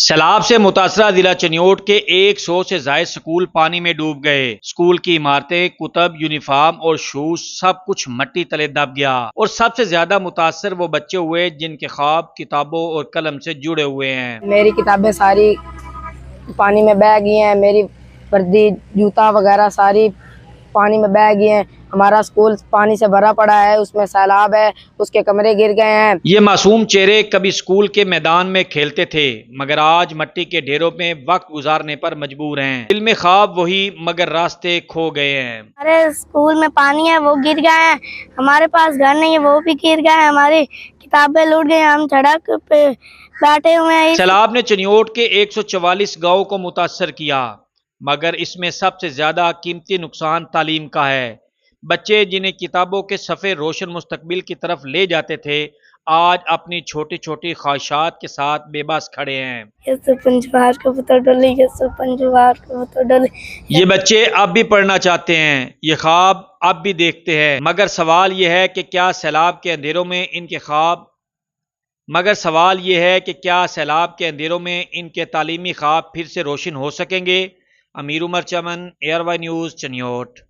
سیلاب سے متاثرہ ضلع چنیوٹ کے 100 سے زائد سکول پانی میں ڈوب گئے۔ سکول کی عمارتیں، کتب، یونیفارم اور شوز سب کچھ مٹی تلے دب گیا، اور سب سے زیادہ متاثر وہ بچے ہوئے جن کے خواب کتابوں اور قلم سے جڑے ہوئے ہیں۔ میری کتابیں ساری پانی میں بہہ گئی ہیں، میری وردی، جوتا وغیرہ ساری پانی میں بہہ گئی ہیں۔ ہمارا اسکول پانی سے بھرا پڑا ہے، اس میں سیلاب ہے، اس کے کمرے گر گئے ہیں۔ یہ معصوم چہرے کبھی اسکول کے میدان میں کھیلتے تھے، مگر آج مٹی کے ڈھیروں میں وقت گزارنے پر مجبور ہیں۔ دل میں خواب وہی، مگر راستے کھو گئے ہیں۔ ہمارے اسکول میں پانی ہے، وہ گر گئے ہیں۔ ہمارے پاس گھر نہیں ہے، وہ بھی گر گئے ہیں۔ ہماری کتابیں لوٹ گئی، ہم سڑک پہ بیٹھے ہوئے ہیں۔ سیلاب نے چنیوٹ کے 144 گاؤں کو متاثر کیا، مگر اس میں سب سے زیادہ قیمتی نقصان تعلیم کا ہے۔ بچے جنہیں کتابوں کے صفحے روشن مستقبل کی طرف لے جاتے تھے، آج اپنی چھوٹی چھوٹی خواہشات کے ساتھ بے بس کھڑے ہیں۔ یہ بچے اب بھی پڑھنا چاہتے ہیں، یہ خواب اب بھی دیکھتے ہیں، مگر سوال یہ ہے کہ کیا سیلاب کے اندھیروں میں ان کے تعلیمی خواب پھر سے روشن ہو سکیں گے؟ امیر عمر چمن، ARY نیوز، چنیوٹ۔